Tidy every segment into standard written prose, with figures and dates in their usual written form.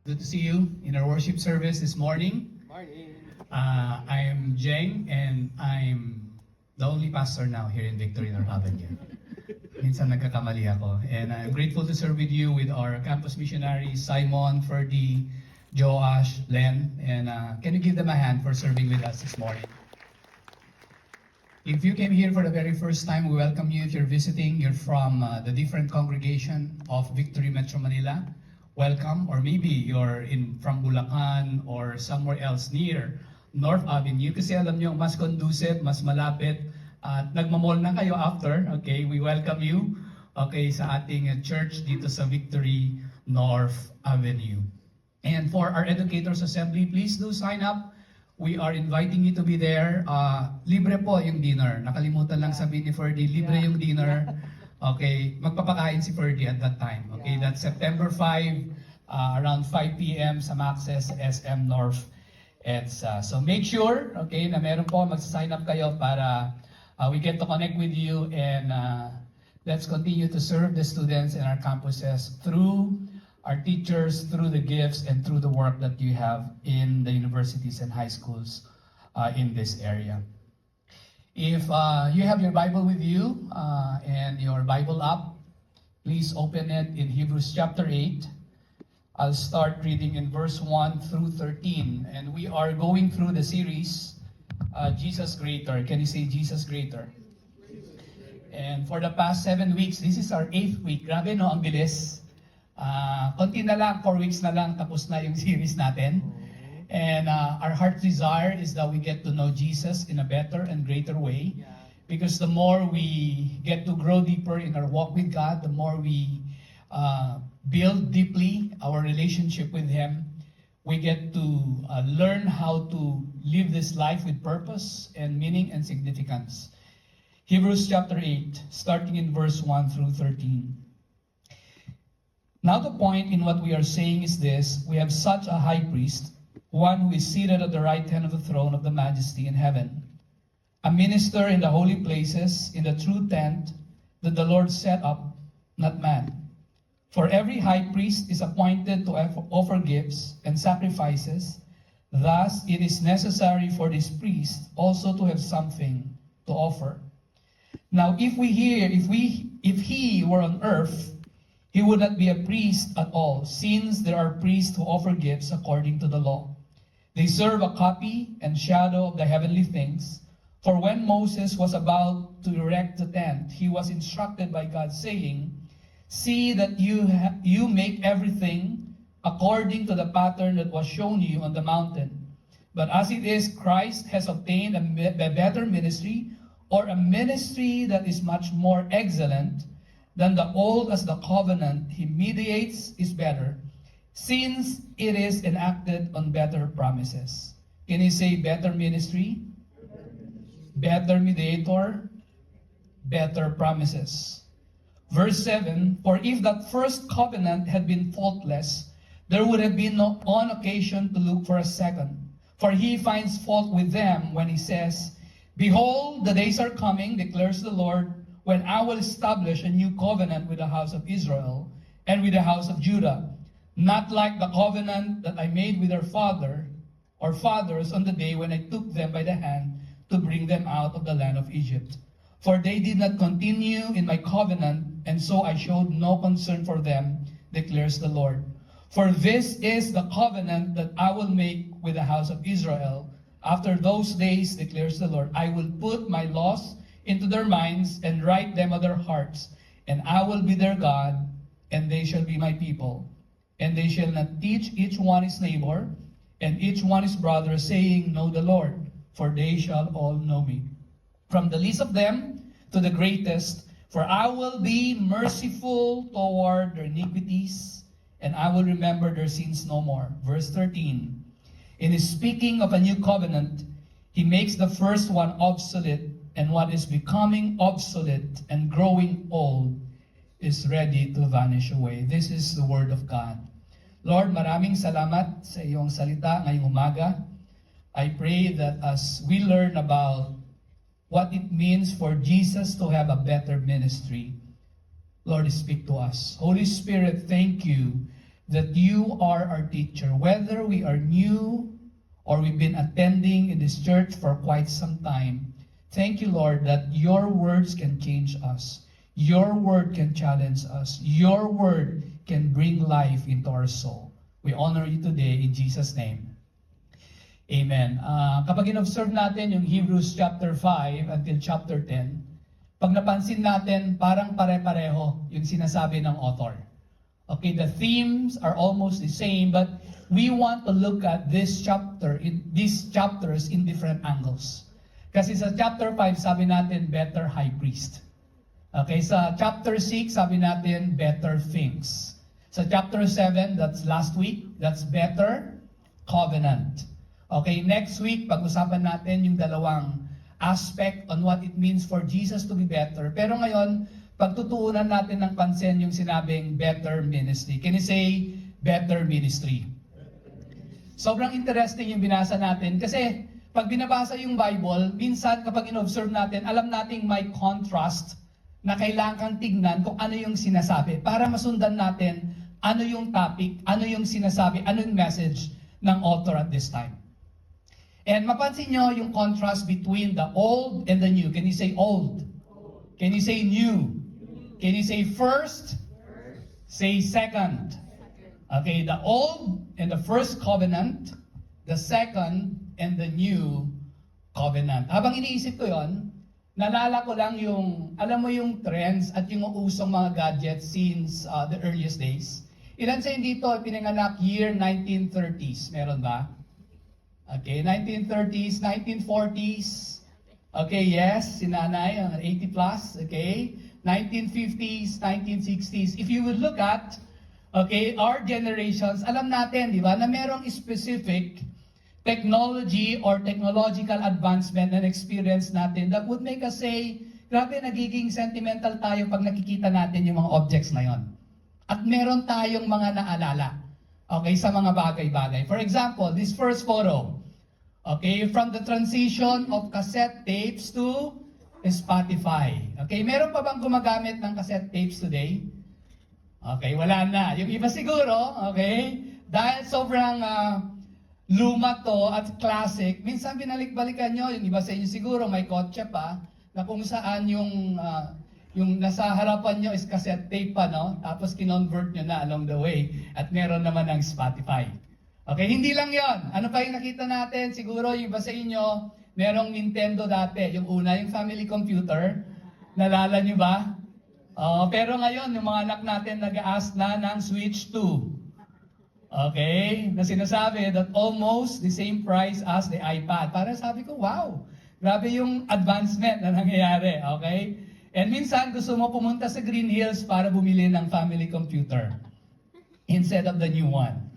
Good to see you in our worship service this morning. Morning. I am Jeng, and I'm the only pastor now here in Victory North Avenue. Minsan nagkakamali ako. And I'm grateful to serve with you with our campus missionaries, Simon, Ferdy, Joash, Len. And can you give them a hand for serving with us this morning? If you came here for the very first time, we welcome you. If you're visiting, you're from the different congregation of Victory Metro Manila, welcome. Or maybe you're from Bulacan or somewhere else near North Avenue. Kasi alam nyo, mas conducive, mas malapit. At nagmamall na kayo after. Okay, we welcome you. Okay, sa ating church dito sa Victory North Avenue. And for our Educators Assembly, please do sign up. We are inviting you to be there. Libre po yung dinner. Nakalimutan lang sabihin ni Ferdy, libre yung dinner. Okay, magpapakain si Ferdy at that time. Okay, that's September 5, around 5 p.m. sa Maxes SM North EDSA. So make sure, okay, na meron po, mag-sign up kayo para we get to connect with you and let's continue to serve the students in our campuses through our teachers, through the gifts, and through the work that you have in the universities and high schools in this area. If you have your Bible with you and your Bible app, please open it in Hebrews chapter 8. I'll start reading in verse 1 through 13. And we are going through the series, Jesus Greater. Can you say Jesus Greater? And for the past 7 weeks, this is our 8th week. Grabe no, ang bilis. Konti na lang, 4 weeks na lang, tapos na yung series natin. And our heart's desire is that we get to know Jesus in a better and greater way. Because the more we get to grow deeper in our walk with God, the more we build deeply our relationship with Him, we get to learn how to live this life with purpose and meaning and significance. Hebrews chapter 8, starting in verse 1 through 13. Now the point in what we are saying is this: we have such a high priest, one who is seated at the right hand of the throne of the majesty in heaven, a minister in the holy places, in the true tent that the Lord set up, not man. For every high priest is appointed to offer gifts and sacrifices. Thus it is necessary for this priest also to have something to offer. Now if he were on earth, he would not be a priest at all, since there are priests who offer gifts according to the law. They serve a copy and shadow of the heavenly things. For when Moses was about to erect the tent, he was instructed by God, saying, "See that you make everything according to the pattern that was shown you on the mountain. But as it is, Christ has obtained a better ministry, or a ministry that is much more excellent than the old, as the covenant he mediates is better, since it is enacted on better promises." Can you say better ministry? Better mediator? Better promises. Verse 7, for if that first covenant had been faultless, there would have been no occasion to look for a second. For he finds fault with them when he says, "Behold, the days are coming, declares the Lord, when I will establish a new covenant with the house of Israel and with the house of Judah, not like the covenant that I made with their fathers on the day when I took them by the hand to bring them out of the land of Egypt. For they did not continue in my covenant, and so I showed no concern for them, declares the Lord. For this is the covenant that I will make with the house of Israel. After those days, declares the Lord, I will put my laws into their minds and write them on their hearts, and I will be their God, and they shall be my people. And they shall not teach each one his neighbor, and each one his brother, saying, Know the Lord, for they shall all know me, from the least of them to the greatest. For I will be merciful toward their iniquities, and I will remember their sins no more. Verse 13, in his speaking of a new covenant, he makes the first one obsolete, and what is becoming obsolete and growing old is ready to vanish away. This is the word of God. Lord, maraming salamat sa iyong salita ngayong umaga. I pray that as we learn about what it means for Jesus to have a better ministry, Lord, speak to us. Holy Spirit, thank you that you are our teacher. Whether we are new or we've been attending in this church for quite some time, thank you, Lord, that your words can change us. Your word can challenge us. Your word can bring life into our soul. We honor you today in Jesus' name. Amen. Kapag in-observe natin yung Hebrews chapter 5 until chapter 10, pag napansin natin, parang pare-pareho yung sinasabi ng author. Okay, the themes are almost the same, but we want to look at these chapters in different angles. Kasi sa chapter 5, sabi natin, better high priest. Okay, sa chapter 6, sabi natin, better things. Sa chapter 7, that's last week, that's better covenant. Okay, next week, pag-usapan natin yung dalawang aspect on what it means for Jesus to be better. Pero ngayon, pagtutuunan natin ng pansin yung sinabing better ministry. Can you say better ministry? Sobrang interesting yung binasa natin kasi pag binabasa yung Bible, minsan kapag in-observe natin, alam nating may contrast na kailangan tignan kung ano yung sinasabi para masundan natin ano yung topic, ano yung sinasabi, ano yung message ng author at this time. And mapansin nyo yung contrast between the old and the new. Can you say old? Can you say new? Can you say first? Say second. Okay, the old and the first covenant, the second and the new covenant. Habang iniisip ko yon, nalala ko lang yung, alam mo yung trends at yung usong mga gadgets since the earliest days. Ilan sa dito pinanganak year 1930s? Meron ba? Okay, 1930s, 1940s. Okay, yes, si nanay, 80 plus, okay. 1950s, 1960s. If you would look at, okay, our generations, alam natin, di ba, na merong specific technology or technological advancement na experience natin that would make us say, grabe, nagiging sentimental tayo pag nakikita natin yung mga objects na yon. At meron tayong mga naalala, okay, sa mga bagay-bagay. For example, this first photo, okay, from the transition of cassette tapes to Spotify. Okay, meron pa bang gumagamit ng cassette tapes today? Okay, wala na. Yung iba siguro, okay, dahil sobrang luma to at classic, minsan binalik-balikan nyo, yung iba sa inyo siguro may kotse pa, na kung saan yung nasa harapan nyo is cassette tape pa, no? Tapos kinonvert nyo na along the way, at meron naman ng Spotify. Okay, hindi lang yon. Ano pa yung nakita natin? Siguro yung iba sa inyo, merong Nintendo dati, yung una, yung family computer. Nalala nyo ba? Pero ngayon, yung mga anak natin nag-ask na ng Switch 2. Okay? Na sinasabi that almost the same price as the iPad. Para sabi ko, wow! Grabe yung advancement na nangyayari. Okay? And minsan, gusto mo pumunta sa Green Hills para bumili ng family computer instead of the new one.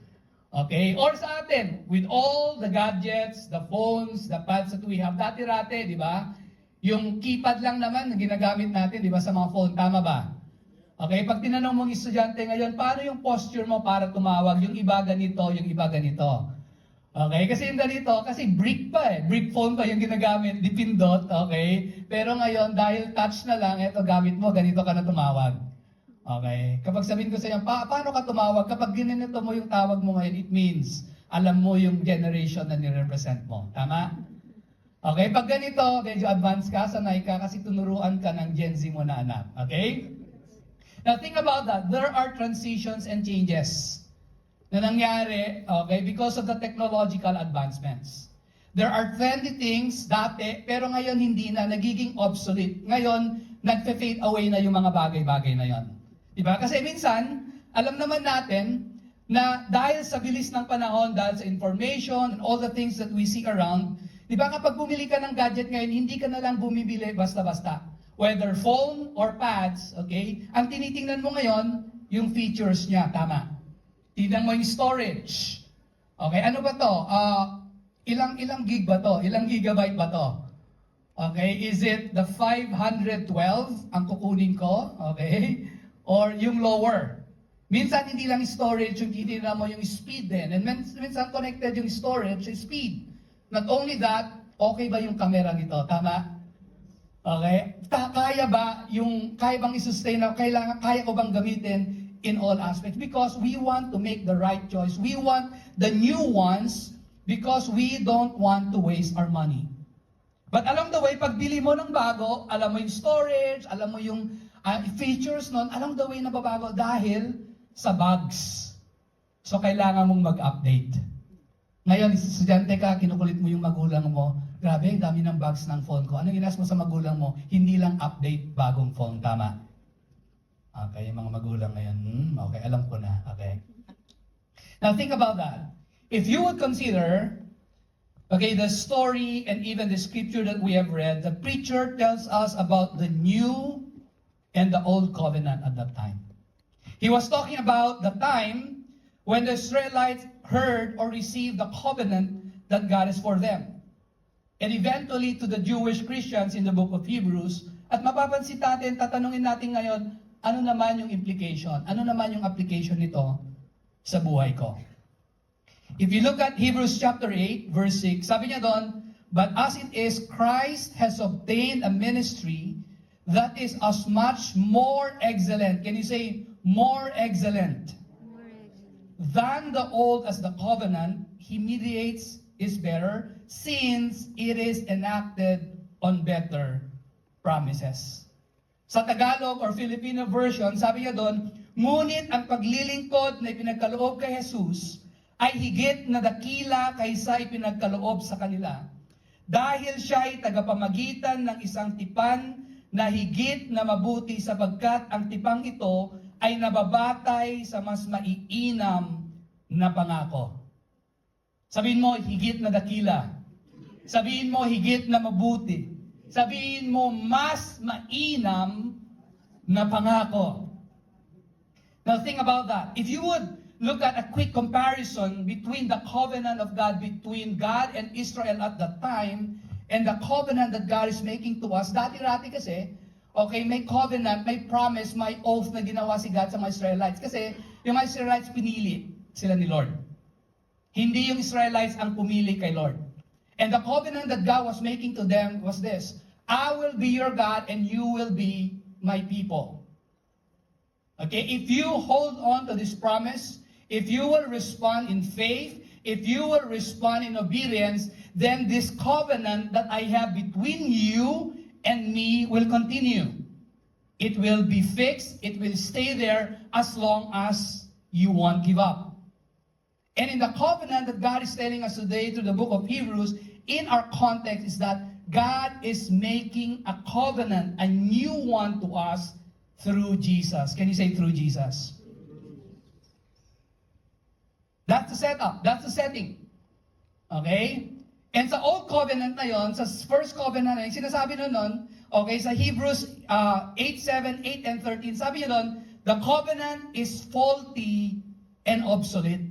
Okay? Or sa atin, with all the gadgets, the phones, the pads that we have, dati-rate, di ba? Yung keypad lang naman na ginagamit natin, di ba, sa mga phone, tama ba? Okay? Pag tinanong mong estudyante ngayon, paano yung posture mo para tumawag? Yung iba ganito, yung iba ganito. Okay? Kasi yung ganito, kasi brick pa eh. Brick phone pa yung ginagamit, dipindot, okay? Pero ngayon, dahil touch na lang, eto gamit mo, ganito ka na tumawag. Okay? Kapag sabihin ko sa iyo, paano ka tumawag? Kapag ginanito mo yung tawag mo ngayon, it means, alam mo yung generation na nirepresent mo. Tama? Okay? Pag ganito, medyo advanced ka, sanay ka, kasi tunuruan ka ng Gen Z mo na anak. Okay? Now, think about that. There are transitions and changes na nangyari, okay, because of the technological advancements. There are trendy things dati, pero ngayon hindi na, nagiging obsolete. Ngayon, nagpe-fade away na yung mga bagay-bagay na yon. Diba? Kasi minsan, alam naman natin na dahil sa bilis ng panahon, dahil sa information and all the things that we see around, diba kapag bumili ka ng gadget ngayon, hindi ka na lang bumibili basta-basta. Whether phone or pads, okay? Ang tinitingnan mo ngayon, yung features niya, tama. Tingnan mo yung storage. Okay, ano ba to? Ilang gig ba to? Ilang gigabyte ba to? Okay, is it the 512 ang kukunin ko? Okay? Or yung lower. Minsan hindi lang storage, yung titignan mo yung speed din. And minsan connected yung storage sa speed. Not only that, okay ba yung camera nito? Tama? Okay? Kaya bang i-sustain na, kaya ko bang gamitin in all aspects because we want to make the right choice. We want the new ones because we don't want to waste our money. But along the way, pag bili mo ng bago, alam mo yung storage, alam mo yung features nun, along the way nababago dahil sa bugs. So kailangan mong mag-update. Ngayon, estudyante ka, kinukulit mo yung magulang mo, grabe, ang dami ng bugs ng phone ko. Anong inas mo sa magulang mo? Hindi lang update bagong phone, tama? Okay, yung mga magulang ngayon, okay, alam ko na, okay. Now think about that. If you would consider, okay, the story and even the scripture that we have read, the preacher tells us about the new and the old covenant at that time. He was talking about the time when the Israelites heard or received the covenant that God is for them. And eventually to the Jewish Christians in the book of Hebrews, at mapapansin natin, tatanungin natin ngayon, ano naman yung implication? Ano naman yung application nito sa buhay ko? If you look at Hebrews chapter 8, verse 6, sabi niya doon, but as it is, Christ has obtained a ministry that is as much more excellent. Can you say, more excellent? Than the old as the covenant he mediates is better, since it is enacted on better promises. Sa Tagalog or Filipino version, sabi niya doon, ngunit ang paglilingkod na ipinagkaloob kay Jesus ay higit na dakila kaysa ipinagkaloob sa kanila. Dahil siya ay tagapamagitan ng isang tipan na higit na mabuti sapagkat ang tipang ito ay nababatay sa mas maiinam na pangako. Sabihin mo, higit na dakila. Sabihin mo, higit na mabuti. Sabihin mo, mas mainam na pangako. Now think about that. If you would look at a quick comparison between the covenant of God between God and Israel at that time and the covenant that God is making to us, dati-rati kasi, okay, may covenant, may promise, may oath na ginawa si God sa mga Israelites. Kasi yung mga Israelites pinili sila ni Lord. Hindi yung Israelites ang pumili kay Lord. And the covenant that God was making to them was this, I will be your God and you will be my people. Okay, if you hold on to this promise, if you will respond in faith, if you will respond in obedience, then this covenant that I have between you and me will continue. It will be fixed, it will stay there as long as you won't give up. And in the covenant that God is telling us today through the book of Hebrews, in our context is that God is making a covenant, a new one to us through Jesus. Can you say through Jesus? That's the setup, that's the setting. Okay? And sa Old Covenant na yon, sa First Covenant na yun, sinasabi nun, okay, sa Hebrews 8:7, 8 and 13, sabi niya doon, the covenant is faulty and obsolete.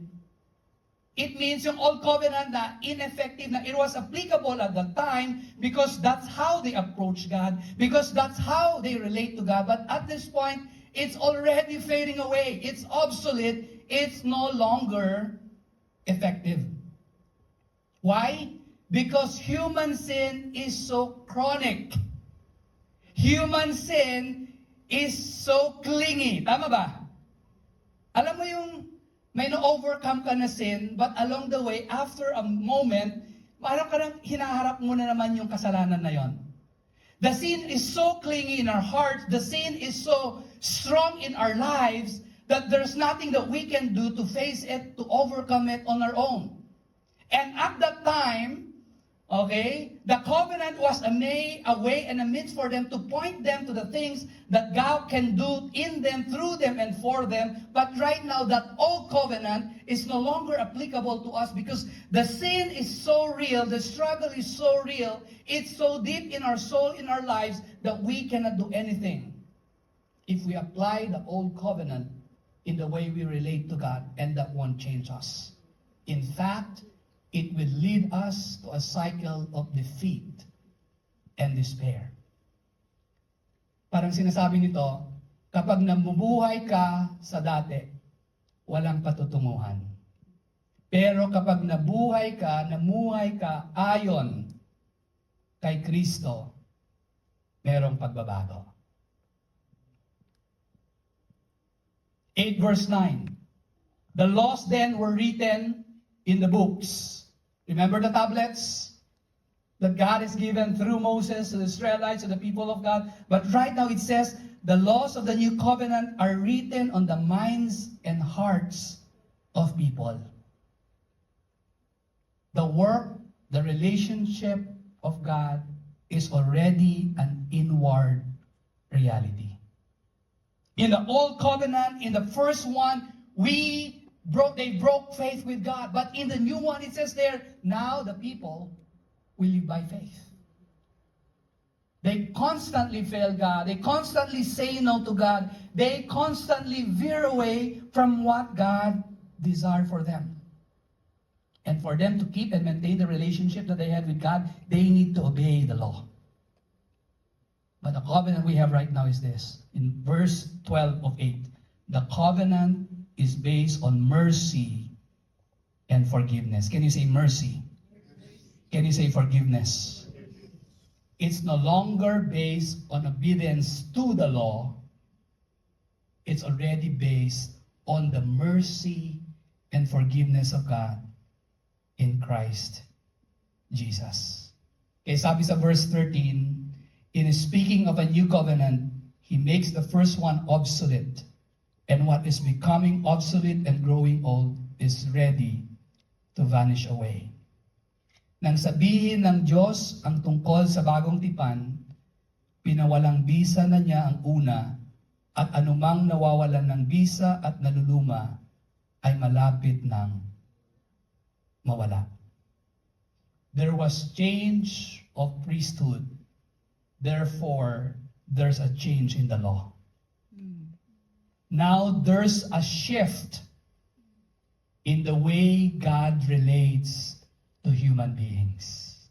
It means yung Old Covenant na ineffective, na it was applicable at the time because that's how they approach God, because that's how they relate to God. But at this point, it's already fading away. It's obsolete. It's no longer effective. Why? Because human sin is so chronic. Human sin is so clingy. Tama ba? Alam mo yung may na-overcome ka na sin, but along the way, after a moment, parang ka nang hinaharap mo na naman yung kasalanan na yon. The sin is so clingy in our hearts, the sin is so strong in our lives, that there's nothing that we can do to face it, to overcome it on our own. And at that time, okay, the covenant was a way and a means for them to point them to the things that God can do in them, through them, and for them. But right now, that old covenant is no longer applicable to us because the sin is so real, the struggle is so real, it's so deep in our soul, in our lives, that we cannot do anything if we apply the old covenant in the way we relate to God, and that won't change us. In fact, it will lead us to a cycle of defeat and despair. Parang sinasabi nito, kapag namubuhay ka sa dati, walang patutunguhan. Pero kapag namuhay ka ayon kay Kristo, merong pagbabago. 8 verse 9. The laws then were written in the books. Remember the tablets that God has given through Moses to the Israelites, to the people of God? But right now it says, the laws of the new covenant are written on the minds and hearts of people. The work, the relationship of God is already an inward reality. In the old covenant, in the first one, they broke faith with God. But in the new one, it says there, now the people will live by faith. They constantly fail God. They constantly say no to God. They constantly veer away from what God desired for them. And for them to keep and maintain the relationship that they had with God, they need to obey the law. But the covenant we have right now is this. In verse 12 of 8, the covenant is based on mercy and forgiveness. Can you say mercy? Can you say forgiveness? It's no longer based on obedience to the law. It's already based on the mercy and forgiveness of God in Christ Jesus. Kaya sabi sa verse 13, in speaking of a new covenant, He makes the first one obsolete. And what is becoming obsolete and growing old is ready to vanish away. Nang sabihin ng Diyos ang tungkol sa bagong tipan, pinawalang bisa na niya ang una, at anumang nawawalan ng bisa at naluluma ay malapit ng mawala. There was change of priesthood. Therefore, there's a change in the law. Now there's a shift in the way God relates to human beings.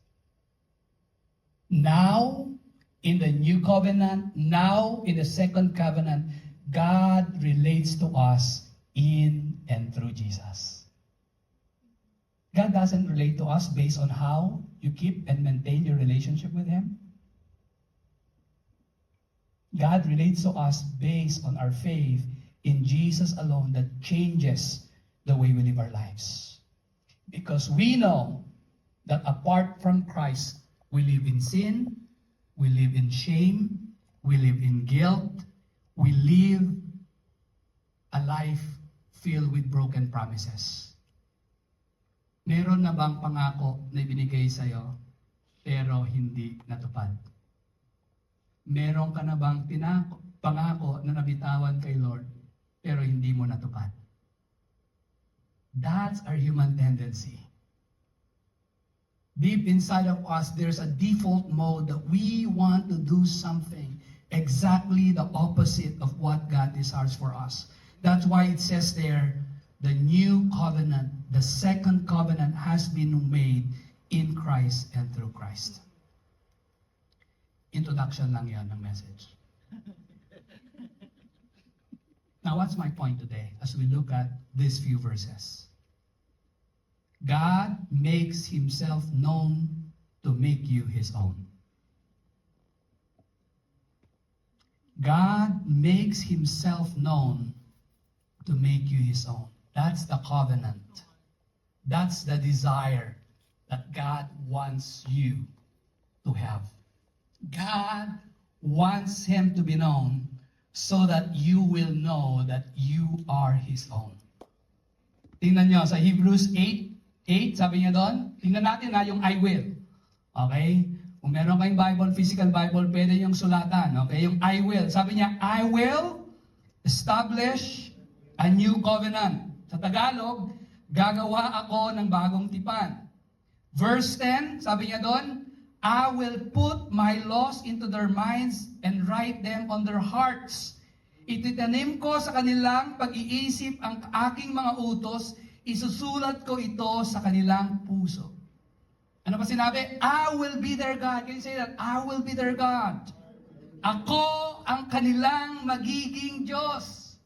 Now, in the new covenant, now in the second covenant, God relates to us in and through Jesus. God doesn't relate to us based on how you keep and maintain your relationship with Him. God relates to us based on our faith in Jesus alone that changes the way we live our lives. Because we know that apart from Christ, we live in sin, we live in shame, we live in guilt, we live a life filled with broken promises. Meron na bang pangako na ibinigay sa'yo, pero hindi natupad? Meron ka na bang pangako na nabitawan kay Lord, pero hindi mo natupad? That's our human tendency. Deep inside of us, there's a default mode that we want to do something exactly the opposite of what God desires for us. That's why it says there, the new covenant, the second covenant has been made in Christ and through Christ. Introduction lang yan ng message. Now, what's my point today as we look at these few verses? God makes Himself known to make you His own. God makes Himself known to make you His own. That's the covenant. That's the desire that God wants you to have. God wants Him to be known so that you will know that you are His own. Tingnan nyo, sa Hebrews 8, sabi niya doon, tingnan natin yung I will. Okay? Kung meron kayong Bible, physical Bible, pwede yung sulatan. Okay? Yung I will. Sabi niya, I will establish a new covenant. Sa Tagalog, gagawa ako ng bagong tipan. Verse 10, sabi niya doon, I will put my laws into their minds and write them on their hearts. Ititanim ko sa kanilang pag-iisip ang aking mga utos, isusulat ko ito sa kanilang puso. Ano pa sinabi? I will be their God. Can you say that? I will be their God. Ako ang kanilang magiging Diyos.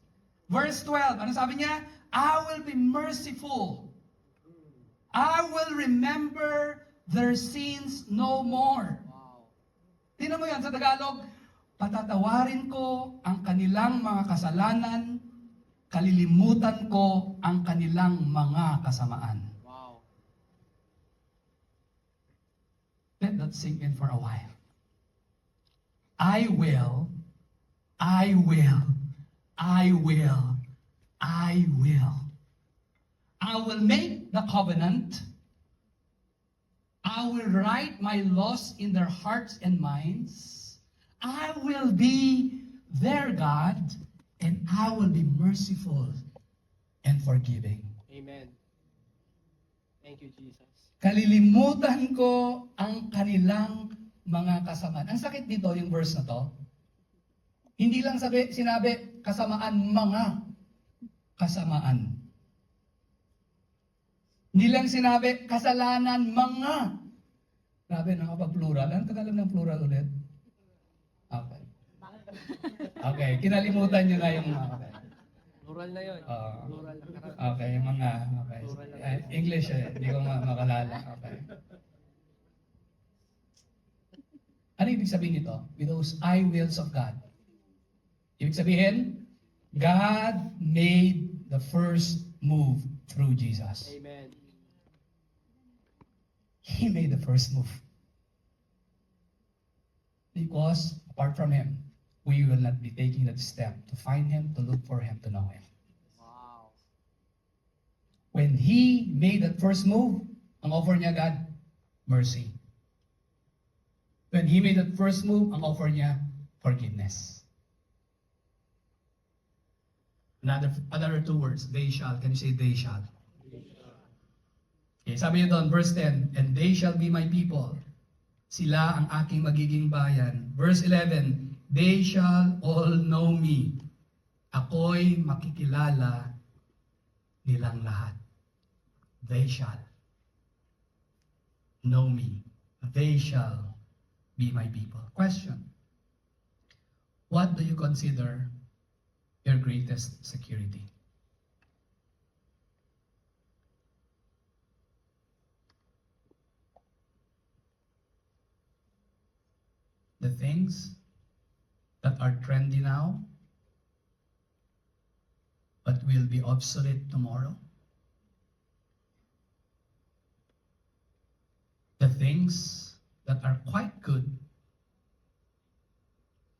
Verse 12, ano sabi niya? I will be merciful. I will remember their sins no more. Tingnan mo yan sa Tagalog, patatawarin ko ang kanilang mga kasalanan, kalilimutan ko ang kanilang mga kasamaan. Wow. Let that sink in for a while. I will, I will, I will, I will. I will make the covenant. I will write my laws in their hearts and minds. I will be their God, and I will be merciful and forgiving. Amen. Thank you, Jesus. Kalilimutan ko ang kanilang mga kasamaan. Ang sakit dito, yung verse na to. Hindi lang sinabi kasamaan, mga kasamaan. Hindi lang sinabi kasalanan, mga. Grabe, nakapag-plural. Ano Tagalog ng plural ulit? Okay. Okay, kinalimutan nyo na yung mga. Plural na yun. Plural. Okay, yung mga. Okay. English hindi ko makalala. Okay. Ano ibig sabihin nito? With those I wills of God. Ibig sabihin, God made the first move through Jesus. Amen. He made the first move. Because apart from Him, we will not be taking that step to find Him, to look for Him, to know Him. Wow. When He made that first move, ang offer niya, God, mercy. When He made that first move, ang offer niya, forgiveness. Another two words, they shall. Can you say they shall? Okay, sabi niyo doon, verse 10, and they shall be my people. Sila ang aking magiging bayan. Verse 11, they shall all know me. Ako'y makikilala nilang lahat. They shall know me. They shall be my people. Question. What do you consider your greatest security? The things that are trendy now, but will be obsolete tomorrow? The things that are quite good,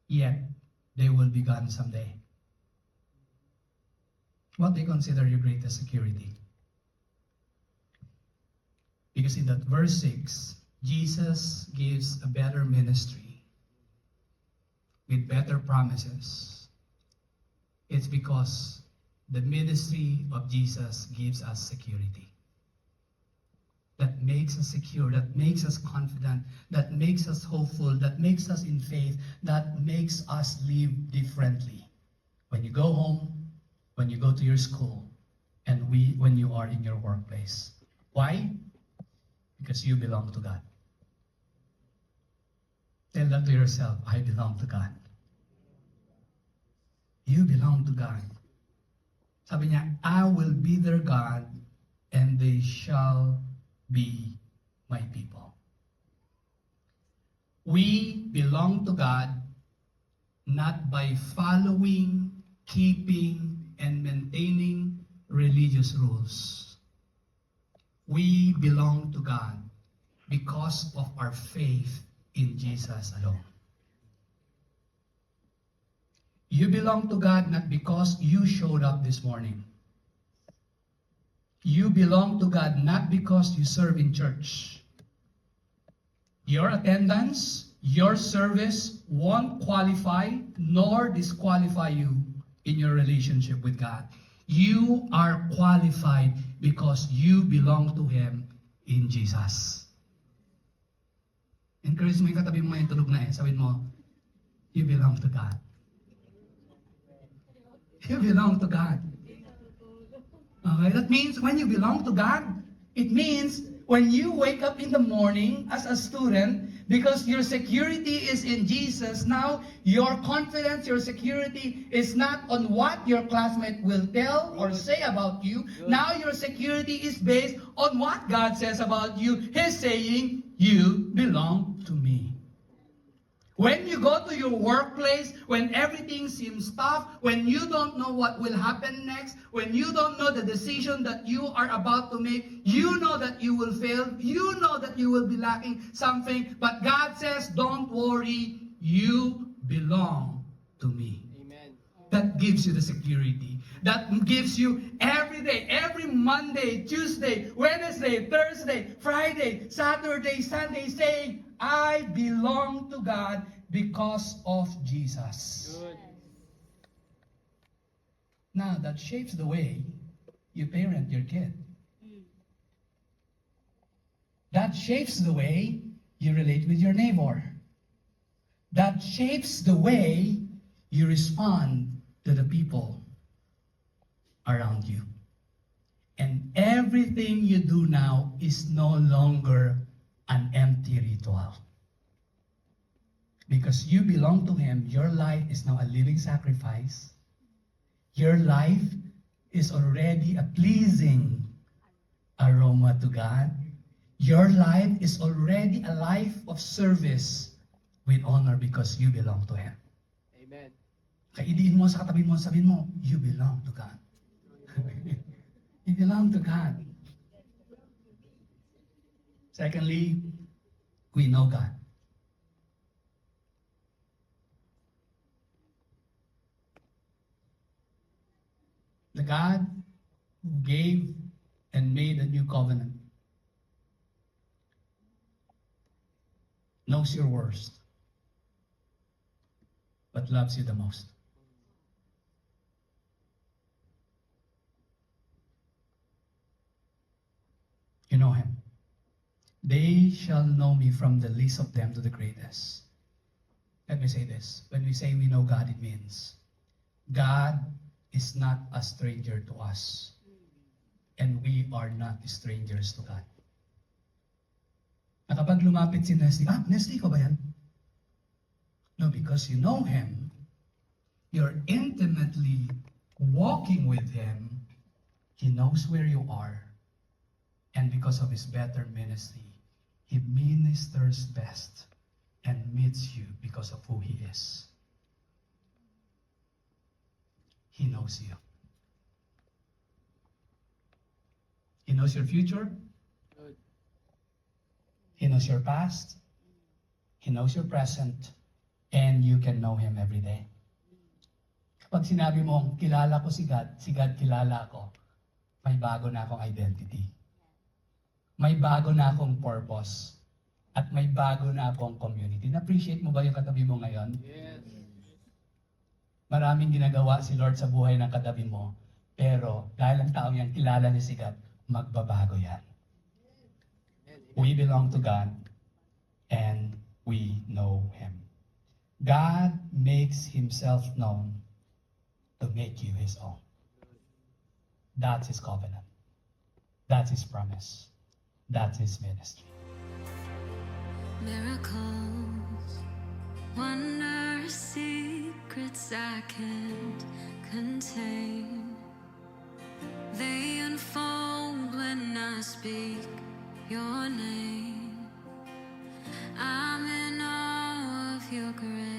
yet they will be gone someday. What do you consider your greatest security? Because in that verse 6, Jesus gives a better ministry with better promises. It's because the ministry of Jesus gives us security. That makes us secure, that makes us confident, that makes us hopeful, that makes us in faith, that makes us live differently. When you go home, when you go to your school, and when you are in your workplace. Why? Because you belong to God. Tell that to yourself, I belong to God. You belong to God. Sabi niya, I will be their God, and they shall be my people. We belong to God not by following, keeping, and maintaining religious rules. We belong to God because of our faith in Jesus alone. You belong to God not because you showed up this morning. You belong to God not because you serve in church. Your attendance, your service won't qualify nor disqualify you in your relationship with God. You are qualified because you belong to Him in Jesus. Encourage mo yung katabi mo ngayon, tulog na Sabihin mo, you belong to God. You belong to God. Okay, that means when you belong to God, it means when you wake up in the morning as a student, because your security is in Jesus, now your confidence, your security is not on what your classmate will tell or say about you. Now your security is based on what God says about you. He's saying, you belong to me. When you go to your workplace, when everything seems tough, when you don't know what will happen next, when you don't know the decision that you are about to make, you know that you will fail, you know that you will be lacking something, but God says, don't worry, you belong to me. Amen. That gives you the security. That gives you every day, every Monday, Tuesday, Wednesday, Thursday, Friday, Saturday, Sunday, saying, I belong to God because of Jesus. Good. Now, that shapes the way you parent your kid. That shapes the way you relate with your neighbor. That shapes the way you respond to the people around you. And everything you do now is no longer an empty ritual. Because you belong to Him, your life is now a living sacrifice. Your life is already a pleasing aroma to God. Your life is already a life of service with honor because you belong to Him. Amen. Kaidiin mo sa katabi mo, sabihin mo, you belong to God. You belong to God. Secondly, we know God. The God who gave and made a new covenant knows your worst, but loves you the most. You know Him. They shall know me from the least of them to the greatest. Let me say this. When we say we know God, it means God is not a stranger to us. And we are not strangers to God. Na kapag lumapit si Nesty, Nesty ko ba yan? No, because you know Him, you're intimately walking with Him, He knows where you are, and because of His better ministry, He ministers best and meets you because of who He is. He knows you. He knows your future. Good. He knows your past. He knows your present. And you can know Him every day. Kapag sinabi mo, kilala ko si God kilala ko, may bago na akong identity. May bago na akong purpose. At may bago na akong community. Na-appreciate mo ba yung katabi mo ngayon? Yes. Maraming ginagawa si Lord sa buhay ng katabi mo. Pero dahil ang taong yan kilala ni si God, magbabago yan. We belong to God and we know Him. God makes Himself known to make you His own. That's His covenant. That's His promise. That's His ministry. Miracles, wonders, secrets I can't contain. They unfold when I speak your name. I'm in awe of your grace.